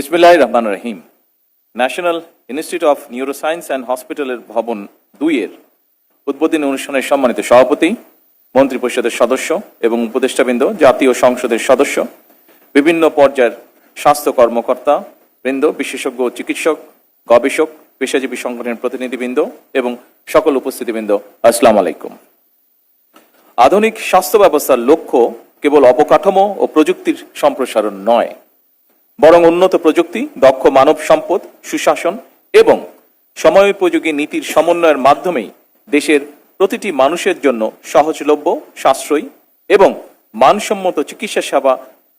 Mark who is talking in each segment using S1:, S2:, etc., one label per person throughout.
S1: বিসমিল্লাহির রহমানির রহিম। National institute of neuroscience and হসপিটালের ভবন 2 এর উদ্বোধনী অনুষ্ঠানের সম্মানিত সভাপতি, মন্ত্রিপরিষদের সদস্য এবং উপদেষ্টাবৃন্দ, জাতীয় সংসদের সদস্য, বিভিন্ন পর্যায়ের স্বাস্থ্য কর্মকর্তা বৃন্দ, বিশেষজ্ঞ চিকিৎসক, গবেষক, পেশাজীবী সংগঠনের প্রতিনিধিবৃন্দ এবং সকল উপস্থিতিবৃন্দ, আসসালামু আলাইকুম। আধুনিক স্বাস্থ্য ব্যবস্থার লক্ষ্য কেবল অবকাঠামো ও প্রযুক্তির সম্প্রসারণ নয়, বরং উন্নত প্রযুক্তি, দক্ষ মানব সম্পদ, সুশাসন এবং সময়োপযোগী নীতির সমন্বয়ের মাধ্যমেই দেশের প্রতিটি মানুষের জন্য সহজলভ্য, সাশ্রয়ী এবং মানসম্মত চিকিৎসা সেবা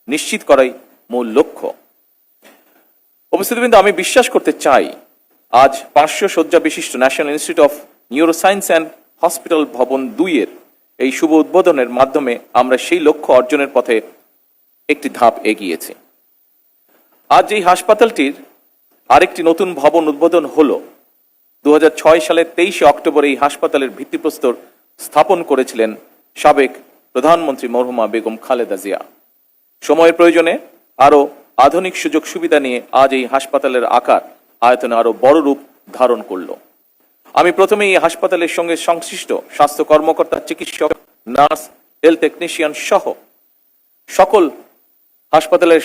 S1: নিশ্চিত করাই মূল লক্ষ্য। উপস্থিতিবৃন্দ, আমি বিশ্বাস করতে চাই আজ 500 শয্যা বিশিষ্ট national institute of neuroscience and hospital ভবন 2 এর এই শুভ উদ্বোধনের মাধ্যমে আমরা সেই লক্ষ্য অর্জনের পথে একটি ধাপ এগিয়েছি। আজ এই হাসপাতালটির আরেকটি নতুন ভবন উদ্বোধন হল। 2006 সালের 23 অক্টোবর এই হাসপাতালের ভিত্তিপ্রস্তর স্থাপন করেছিলেন সাবেক প্রধানমন্ত্রী মরহুমা বেগম খালেদা জিয়া। সময়ের প্রয়োজনে আরও আধুনিক সুযোগ সুবিধা নিয়ে আজ এই হাসপাতালের আকার আয়তনে আরও বড় রূপ ধারণ করল। আমি প্রথমে এই হাসপাতালের সঙ্গে সংশ্লিষ্ট স্বাস্থ্য কর্মকর্তা, চিকিৎসক, নার্স, হেলথ টেকনিশিয়ান সহ সকল হাসপাতালের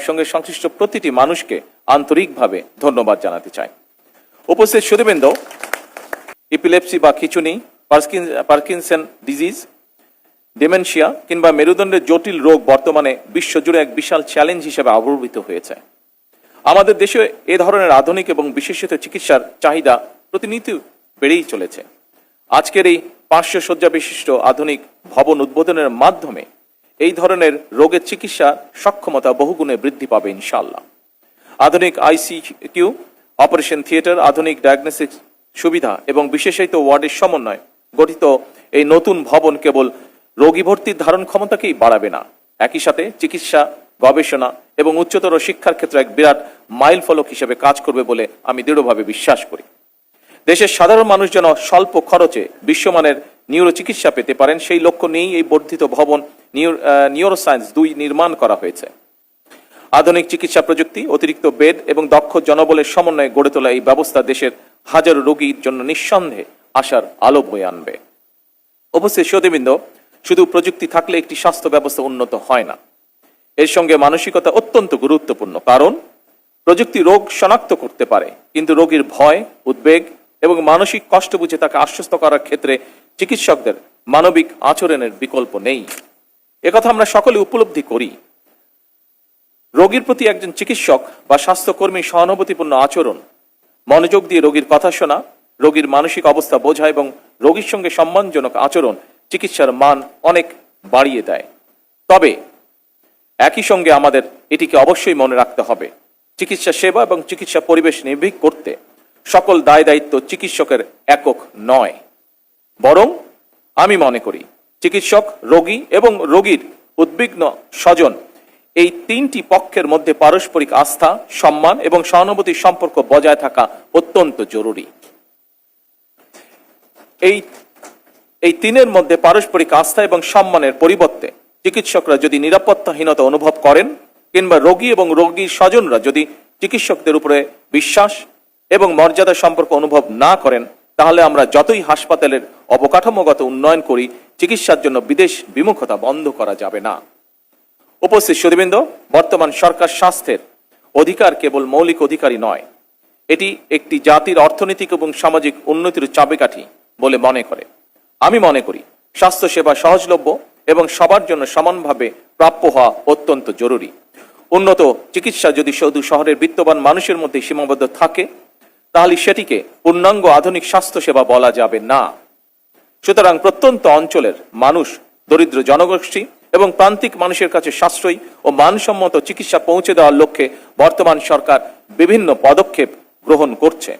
S1: সঙ্গে সংশ্লিষ্ট প্রতিটি মানুষকে আন্তরিকভাবে ধন্যবাদ জানাতে চাই। উপস্থিত সুধীবৃন্দ, এপিলেপসি বা খিঁচুনি, পার্কিনসন ডিজিজ, ডিমেনশিয়া কিংবা মেরুদণ্ডের জটিল রোগ বর্তমানে বিশ্বজুড়ে এক বিশাল চ্যালেঞ্জ হিসেবে আবির্ভূত হয়েছে। আমাদের দেশে এ ধরনের আধুনিক এবং বিশেষিত চিকিৎসার চাহিদা প্রতিনিয়ত বেড়েই চলেছে। আজকের এই 500 শয্যা বিশিষ্ট আধুনিক ভবন উদ্বোধনের মাধ্যমে এই ধরনের রোগের চিকিৎসা সক্ষমতা বহুগুণে বৃদ্ধি পাবে ইনশাআল্লাহ। আধুনিক আইসিইউ, অপারেশন থিয়েটার, আধুনিক ডায়াগনস্টিক সুবিধা এবং বিশেষায়িত ওয়ার্ডের সমন্বয় গঠিত এই নতুন ভবন কেবল রোগী ভর্তির ধারণ ক্ষমতাকেই বাড়াবে না, একই সাথে চিকিৎসা, গবেষণা এবং উচ্চতর শিক্ষার ক্ষেত্রে এক বিরাট মাইল ফলক হিসেবে কাজ করবে বলে আমি দৃঢ়ভাবে বিশ্বাস করি। দেশের সাধারণ মানুষ যেন স্বল্প খরচে বিশ্বমানের নিউরো চিকিৎসা পেতে পারেন, সেই লক্ষ্য নিয়েই এই বর্ধিত ভবন নিউরোসায়েন্স 2 নির্মাণ করা হয়েছে। আধুনিক চিকিৎসা প্রযুক্তি, অতিরিক্ত বেড এবং দক্ষ জনবলের সমন্বয়ে গড়ে তোলা এই ব্যবস্থা দেশের হাজারো রোগীর জন্য নিঃসন্দেহে আশার আলো বয়ে আনবে। অবশ্যই সুধীবৃন্দ, শুধু প্রযুক্তি থাকলে একটি স্বাস্থ্য ব্যবস্থা উন্নত হয় না, এর সঙ্গে মানসিকতা অত্যন্ত গুরুত্বপূর্ণ। কারণ প্রযুক্তি রোগ শনাক্ত করতে পারে, কিন্তু রোগীর ভয়, উদ্বেগ এবং মানসিক কষ্ট বুঝে তাকে আশ্বস্ত করার ক্ষেত্রে চিকিৎসকদের মানবিক আচরণের বিকল্প নেই। একথা আমরা সকলে উপলব্ধি করি। রোগীর প্রতি একজন চিকিৎসক বা স্বাস্থ্যকর্মীর সহানুভূতিপূর্ণ আচরণ, মনোযোগ দিয়ে রোগীর কথা শোনা, রোগীর মানসিক অবস্থা বোঝা এবং রোগীর সঙ্গে সম্মানজনক আচরণ চিকিৎসার মান অনেক বাড়িয়ে দেয়। তবে একই সঙ্গে আমাদের এটিকে অবশ্যই মনে রাখতে হবে, চিকিৎসা সেবা এবং চিকিৎসা পরিবেশ নির্ভীক করতে সকল দায় দায়িত্ব চিকিৎসকের একক নয়, বরং আমি মনে করি চিকিৎসক, রোগী এবং রোগীর উদ্বিগ্ন স্বজন, এই 3টি পক্ষের মধ্যে পারস্পরিক আস্থা, সম্মান এবং সহানুভূতির সম্পর্ক বজায় থাকা অত্যন্ত জরুরি। এই 3-এর মধ্যে পারস্পরিক আস্থা এবং সম্মানের পরিবর্তে চিকিৎসকরা যদি নিরাপত্তাহীনতা অনুভব করেন কিংবা রোগী এবং রোগীর স্বজনরা যদি চিকিৎসকদের উপরে বিশ্বাস এবং মর্যাদা সম্পর্ক অনুভব না করেন, তাহলে আমরা যতই হাসপাতালের অবকাঠামোগত উন্নয়ন করি, চিকিৎসার জন্য বিদেশ বিমুখতা বন্ধ করা যাবে না। উপস্থিত সুধীবৃন্দ, বর্তমান সরকার স্বাস্থ্যের অধিকার কেবল মৌলিক অধিকারই নয়, এটি একটি জাতির অর্থনৈতিক এবং সামাজিক উন্নতির চাবিকাঠি বলে মনে করে। আমি মনে করি স্বাস্থ্যসেবা সহজলভ্য এবং সবার জন্য সমানভাবে প্রাপ্য হওয়া অত্যন্ত জরুরি। উন্নত চিকিৎসা যদি শুধু শহরের বিত্তবান মানুষের মধ্যে সীমাবদ্ধ থাকে, তাহলে সেটিকে পূর্ণাঙ্গ আধুনিক স্বাস্থ্যসেবা বলা যাবে না। সুতরাং প্রত্যন্ত অঞ্চলের মানুষ, দরিদ্র জনগোষ্ঠী এবং প্রান্তিক মানুষের কাছে সাশ্রয়ী ও মানসম্মত চিকিৎসা পৌঁছে দেওয়ার লক্ষ্যে বর্তমান সরকার বিভিন্ন পদক্ষেপ গ্রহণ করছে।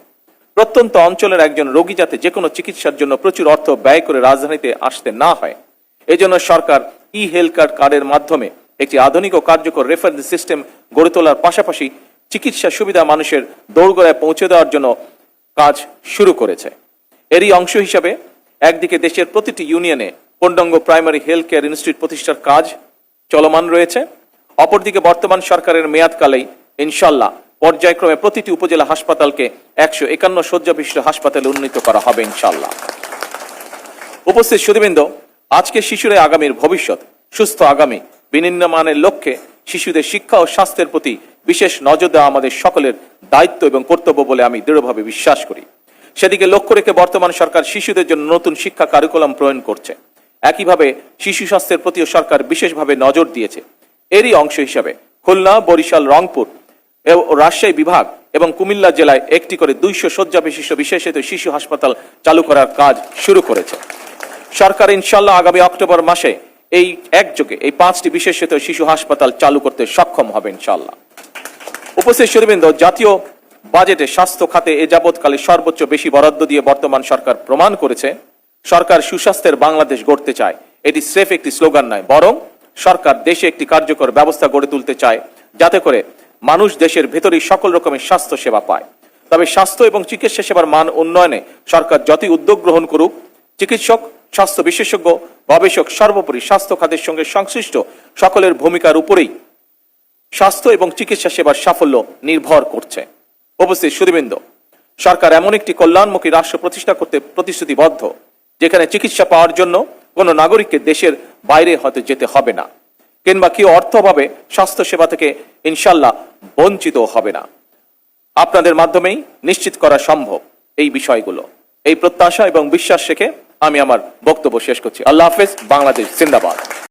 S1: প্রত্যন্ত অঞ্চলের একজন রোগী যাতে যে কোনো চিকিৎসার জন্য প্রচুর অর্থ ব্যয় করে রাজধানীতে আসতে না হয়, এজন্য সরকার হেলথ কার্ডের মাধ্যমে একটি আধুনিক ও কার্যকর রেফারেন্স সিস্টেম গড়ে তোলার পাশাপাশি চিকিৎসা সুবিধা মানুষের দোরগোড়ায় পৌঁছে দেওয়ার জন্য কাজ শুরু করেছে। এরই অংশ হিসাবে একদিকে দেশের প্রতিটি ইউনিয়নে পূর্ণাঙ্গ প্রাইমারি হেলথ কেয়ার ইনস্টিটিউট প্রতিষ্ঠার কাজ চলমান রয়েছে, অপরদিকে বর্তমান সরকারের মেয়াদকালেই ইনশাল্লাহ পর্যায়ক্রমে প্রতিটি উপজেলা হাসপাতালকে 151 শয্যা বিশিষ্ট হাসপাতালে উন্নীত করা হবে ইনশাল্লাহ। উপস্থিত সুধীবৃন্দ, আজকে শিশুরাই আগামীর ভবিষ্যৎ। সুস্থ আগামী বিনির্মাণের লক্ষ্যে শিশুদের শিক্ষা ও স্বাস্থ্যের প্রতি বিশেষ নজর দেওয়া আমাদের সকলের দায়িত্ব এবং কর্তব্য বলে আমি দৃঢ়ভাবে বিশ্বাস করি। সেদিকে লক্ষ্য রেখে বর্তমান সরকার শিশুদের জন্য নতুন শিক্ষা কারিকুলাম প্রণয়ন করছে। একইভাবে শিশু স্বাস্থ্যের প্রতিও সরকার বিশেষভাবে নজর দিয়েছে। এরই অংশ হিসাবে খুলনা, বরিশাল, রংপুর ও রাজশাহী বিভাগ এবং কুমিল্লা জেলায় একটি করে 200 শয্যা বিশিষ্ট বিশেষায়িত শিশু হাসপাতাল চালু করার কাজ শুরু করেছে। সরকার ইনশাল্লাহ আগামী অক্টোবর মাসে এই একযোগে এই 5টি বিশেষায়িত শিশু হাসপাতাল চালু করতে সক্ষম হবে ইনশাল্লাহ। উপস্থিত সুধীবৃন্দ, জাতীয় বাজেটে স্বাস্থ্য খাতে এ যাবৎকালে সর্বোচ্চ বেশি বরাদ্দ দিয়ে বর্তমান সরকার প্রমাণ করেছে সরকার সুস্বাস্থ্যের বাংলাদেশ গড়তে চায়। এটি স্রেফ একটি স্লোগান নয়, বরং সরকার দেশে একটি কার্যকর ব্যবস্থা গড়ে তুলতে চায়, যাতে করে মানুষ দেশের ভেতরেই সকল রকমের স্বাস্থ্য সেবা পায়। তবে স্বাস্থ্য এবং চিকিৎসা সেবার মান উন্নয়নে সরকার যতই উদ্যোগ গ্রহণ করুক, চিকিৎসক, স্বাস্থ্য বিশেষজ্ঞ, গবেষক, সর্বোপরি স্বাস্থ্য খাতের সঙ্গে সংশ্লিষ্ট সকলের ভূমিকার উপরেই স্বাস্থ্য এবং চিকিৎসা সেবার সাফল্য নির্ভর করছে। উপস্থিত সুধীবৃন্দ, সরকার এমন একটি কল্যাণমুখী রাষ্ট্র প্রতিষ্ঠা করতে প্রতিশ্রুতিবদ্ধ, যেখানে চিকিৎসা পাওয়ার জন্য কোনো নাগরিককে দেশের বাইরে হয়তো যেতে হবে না, কিংবা কেউ অর্থ অভাবে স্বাস্থ্য সেবা থেকে ইনশাল্লাহ বঞ্চিত হবে না। আপনাদের মাধ্যমেই নিশ্চিত করা সম্ভব এই বিষয়গুলো। এই প্রত্যাশা এবং বিশ্বাস রেখে আমি আমার বক্তব্য শেষ করছি। আল্লাহ হাফেজ। বাংলাদেশ জিন্দাবাদ।